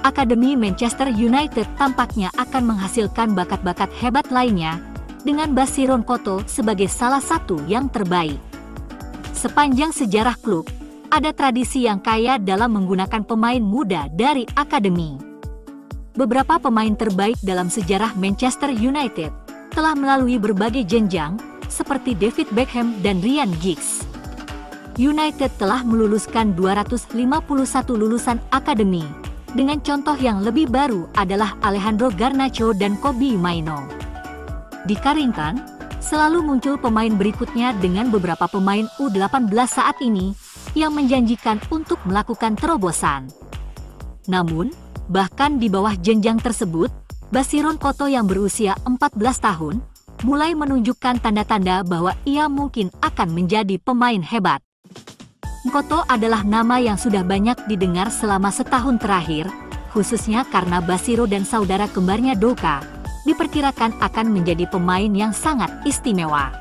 Akademi Manchester United tampaknya akan menghasilkan bakat-bakat hebat lainnya, dengan Basiron Koto sebagai salah satu yang terbaik. Sepanjang sejarah klub, ada tradisi yang kaya dalam menggunakan pemain muda dari akademi. Beberapa pemain terbaik dalam sejarah Manchester United telah melalui berbagai jenjang, seperti David Beckham dan Ryan Giggs. United telah meluluskan 251 lulusan akademi, dengan contoh yang lebih baru adalah Alejandro Garnacho dan Kobbie Mainoo. Di Carrington, selalu muncul pemain berikutnya dengan beberapa pemain U18 saat ini yang menjanjikan untuk melakukan terobosan. Namun, bahkan di bawah jenjang tersebut, Basiron Koto yang berusia 14 tahun, mulai menunjukkan tanda-tanda bahwa ia mungkin akan menjadi pemain hebat. Koto adalah nama yang sudah banyak didengar selama setahun terakhir, khususnya karena Basiro dan saudara kembarnya Doka diperkirakan akan menjadi pemain yang sangat istimewa.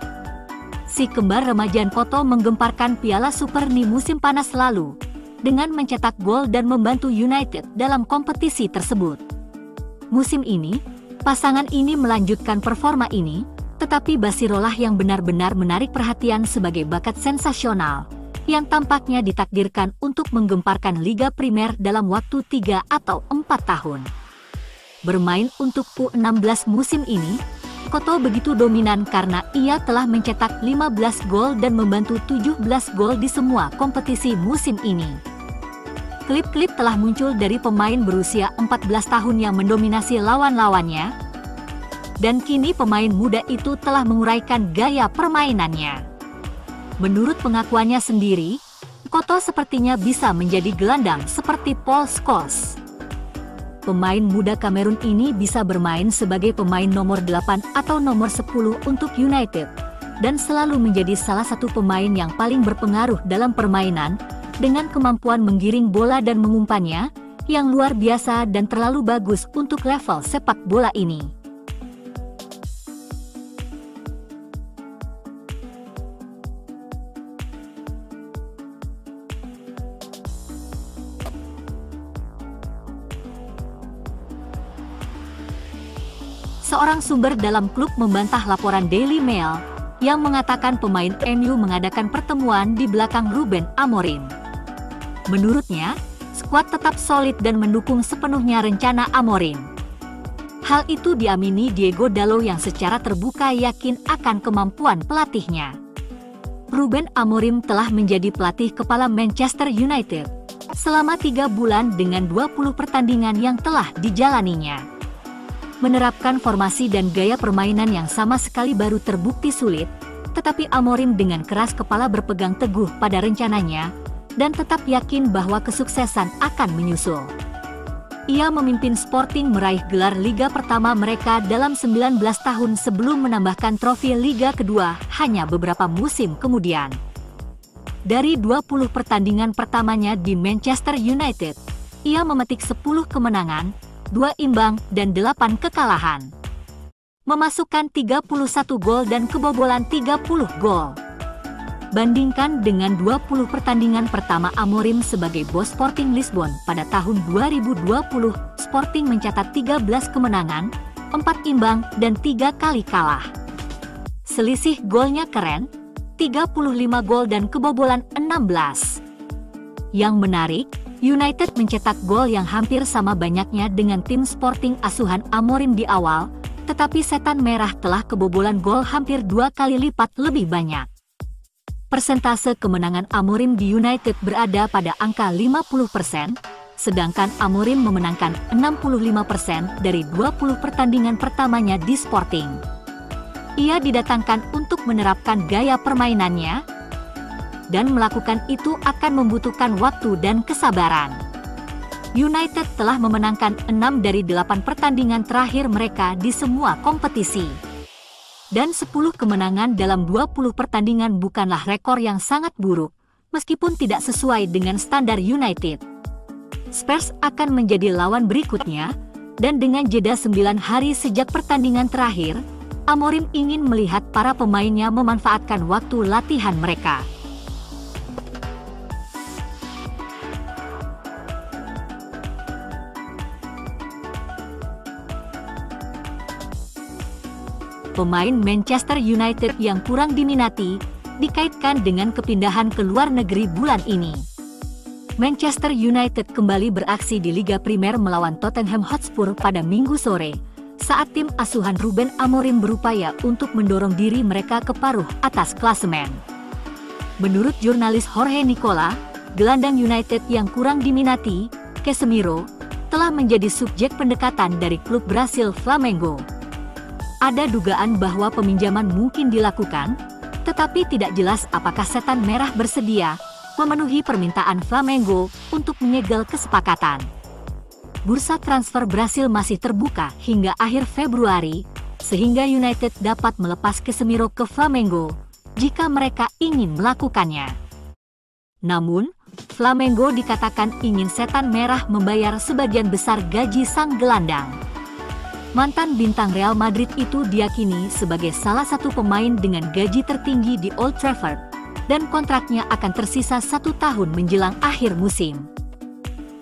Si kembar remaja Koto menggemparkan Piala Super di musim panas lalu, dengan mencetak gol dan membantu United dalam kompetisi tersebut. Musim ini, pasangan ini melanjutkan performa ini, tetapi Basirolah yang benar-benar menarik perhatian sebagai bakat sensasional, yang tampaknya ditakdirkan untuk menggemparkan Liga Primer dalam waktu 3 atau 4 tahun. Bermain untuk U16 musim ini, Koto begitu dominan karena ia telah mencetak 15 gol dan membantu 17 gol di semua kompetisi musim ini. Klip-klip telah muncul dari pemain berusia 14 tahun yang mendominasi lawan-lawannya, dan kini pemain muda itu telah menguraikan gaya permainannya. Menurut pengakuannya sendiri, Koto sepertinya bisa menjadi gelandang seperti Paul Scholes. Pemain muda Kamerun ini bisa bermain sebagai pemain nomor 8 atau nomor 10 untuk United, dan selalu menjadi salah satu pemain yang paling berpengaruh dalam permainan, dengan kemampuan menggiring bola dan mengumpannya, yang luar biasa dan terlalu bagus untuk level sepak bola ini. Seorang sumber dalam klub membantah laporan Daily Mail yang mengatakan pemain MU mengadakan pertemuan di belakang Ruben Amorim. Menurutnya, skuad tetap solid dan mendukung sepenuhnya rencana Amorim. Hal itu diamini Diego Dalot yang secara terbuka yakin akan kemampuan pelatihnya. Ruben Amorim telah menjadi pelatih kepala Manchester United selama 3 bulan dengan 20 pertandingan yang telah dijalaninya. Menerapkan formasi dan gaya permainan yang sama sekali baru terbukti sulit, tetapi Amorim dengan keras kepala berpegang teguh pada rencananya, dan tetap yakin bahwa kesuksesan akan menyusul. Ia memimpin Sporting meraih gelar Liga pertama mereka dalam 19 tahun sebelum menambahkan trofi Liga kedua hanya beberapa musim kemudian. Dari 20 pertandingan pertamanya di Manchester United, ia memetik 10 kemenangan, 2 imbang dan 8 kekalahan. Memasukkan 31 gol dan kebobolan 30 gol. Bandingkan dengan 20 pertandingan pertama Amorim sebagai bos Sporting Lisbon pada tahun 2020, Sporting mencatat 13 kemenangan, 4 imbang dan 3 kali kalah. Selisih golnya keren, 35 gol dan kebobolan 16. Yang menarik, United mencetak gol yang hampir sama banyaknya dengan tim Sporting asuhan Amorim di awal, tetapi Setan Merah telah kebobolan gol hampir 2 kali lipat lebih banyak. Persentase kemenangan Amorim di United berada pada angka 50%, sedangkan Amorim memenangkan 65% dari 20 pertandingan pertamanya di Sporting. Ia didatangkan untuk menerapkan gaya permainannya, dan melakukan itu akan membutuhkan waktu dan kesabaran. United telah memenangkan 6 dari 8 pertandingan terakhir mereka di semua kompetisi. Dan 10 kemenangan dalam 20 pertandingan bukanlah rekor yang sangat buruk, meskipun tidak sesuai dengan standar United. Spurs akan menjadi lawan berikutnya, dan dengan jeda 9 hari sejak pertandingan terakhir, Amorim ingin melihat para pemainnya memanfaatkan waktu latihan mereka. pemain Manchester United yang kurang diminati, dikaitkan dengan kepindahan ke luar negeri bulan ini. Manchester United kembali beraksi di Liga Primer melawan Tottenham Hotspur pada Minggu sore, saat tim asuhan Ruben Amorim berupaya untuk mendorong diri mereka ke paruh atas klasemen. Menurut jurnalis Jorge Nicola, gelandang United yang kurang diminati, Casemiro, telah menjadi subjek pendekatan dari klub Brasil Flamengo. Ada dugaan bahwa peminjaman mungkin dilakukan, tetapi tidak jelas apakah Setan Merah bersedia memenuhi permintaan Flamengo untuk menyegel kesepakatan. Bursa transfer Brasil masih terbuka hingga akhir Februari, sehingga United dapat melepas Casemiro ke Flamengo jika mereka ingin melakukannya. Namun, Flamengo dikatakan ingin Setan Merah membayar sebagian besar gaji sang gelandang. Mantan bintang Real Madrid itu diyakini sebagai salah satu pemain dengan gaji tertinggi di Old Trafford, dan kontraknya akan tersisa 1 tahun menjelang akhir musim.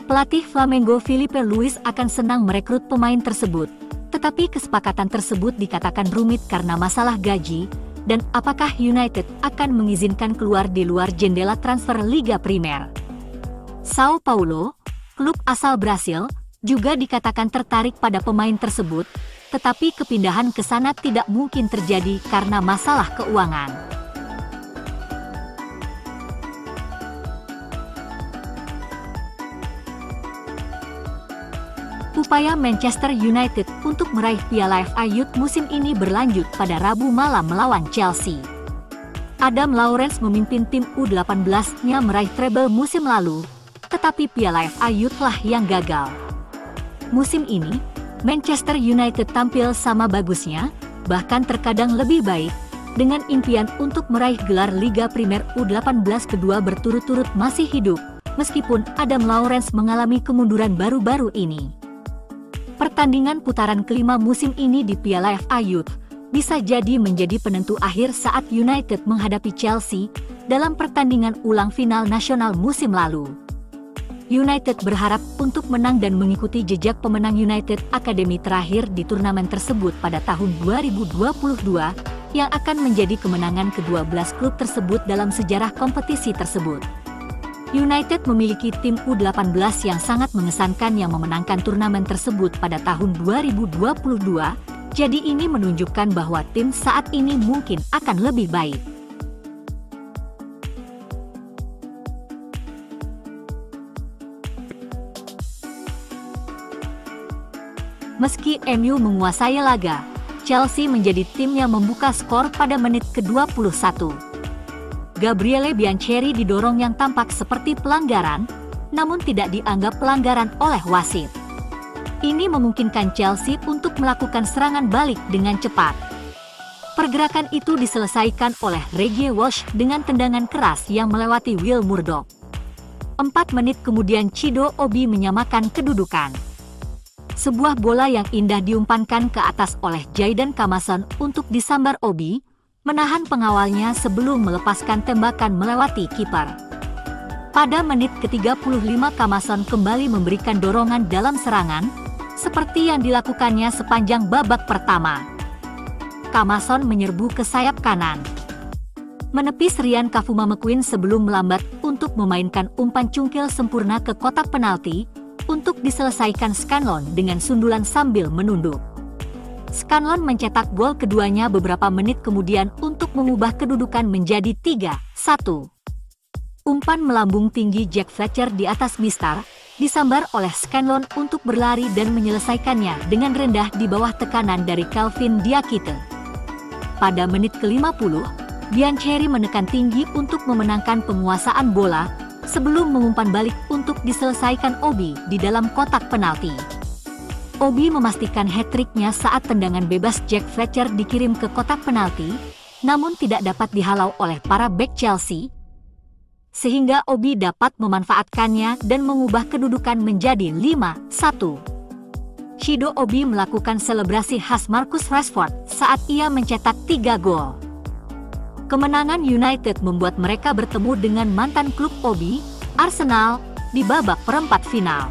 Pelatih Flamengo Filipe Luis akan senang merekrut pemain tersebut, tetapi kesepakatan tersebut dikatakan rumit karena masalah gaji, dan apakah United akan mengizinkan keluar di luar jendela transfer Liga Primer. Sao Paulo, klub asal Brasil, juga dikatakan tertarik pada pemain tersebut, tetapi kepindahan ke sana tidak mungkin terjadi karena masalah keuangan. Upaya Manchester United untuk meraih Piala FA Youth musim ini berlanjut pada Rabu malam melawan Chelsea. Adam Lawrence memimpin tim U18-nya meraih treble musim lalu, tetapi Piala FA Youth lah yang gagal. Musim ini, Manchester United tampil sama bagusnya, bahkan terkadang lebih baik, dengan impian untuk meraih gelar Liga Primer U18 kedua berturut-turut masih hidup, meskipun Adam Lawrence mengalami kemunduran baru-baru ini. Pertandingan putaran kelima musim ini di Piala FA Youth bisa jadi menjadi penentu akhir saat United menghadapi Chelsea dalam pertandingan ulang final nasional musim lalu. United berharap untuk menang dan mengikuti jejak pemenang United Academy terakhir di turnamen tersebut pada tahun 2022, yang akan menjadi kemenangan ke-12 klub tersebut dalam sejarah kompetisi tersebut. United memiliki tim U18 yang sangat mengesankan yang memenangkan turnamen tersebut pada tahun 2022, jadi ini menunjukkan bahwa tim saat ini mungkin akan lebih baik. Meski MU menguasai laga, Chelsea menjadi tim yang membuka skor pada menit ke-21. Gabriele Biancheri didorong yang tampak seperti pelanggaran, namun tidak dianggap pelanggaran oleh wasit. Ini memungkinkan Chelsea untuk melakukan serangan balik dengan cepat. Pergerakan itu diselesaikan oleh Regie Walsh dengan tendangan keras yang melewati Will Murdoch. 4 menit kemudian Chido Obi menyamakan kedudukan. Sebuah bola yang indah diumpankan ke atas oleh Jayden Kamason untuk disambar Obi, menahan pengawalnya sebelum melepaskan tembakan melewati kiper. Pada menit ke-35 Kamason kembali memberikan dorongan dalam serangan, seperti yang dilakukannya sepanjang babak pertama. Kamason menyerbu ke sayap kanan, menepis Ryan Kafuma-McQueen sebelum melambat untuk memainkan umpan cungkil sempurna ke kotak penalti, untuk diselesaikan Scanlon dengan sundulan sambil menunduk. Scanlon mencetak gol keduanya beberapa menit kemudian untuk mengubah kedudukan menjadi 3-1. Umpan melambung tinggi Jack Fletcher di atas Mistar, disambar oleh Scanlon untuk berlari dan menyelesaikannya dengan rendah di bawah tekanan dari Calvin Diakite. Pada menit ke-50, Biancheri menekan tinggi untuk memenangkan penguasaan bola, sebelum mengumpan balik untuk diselesaikan Obi di dalam kotak penalti. Obi memastikan hat-trick-nya saat tendangan bebas Jack Fletcher dikirim ke kotak penalti, namun tidak dapat dihalau oleh para bek Chelsea, sehingga Obi dapat memanfaatkannya dan mengubah kedudukan menjadi 5-1. Chido Obi melakukan selebrasi khas Marcus Rashford saat ia mencetak 3 gol. Kemenangan United membuat mereka bertemu dengan mantan klub Obi, Arsenal, di babak perempat final.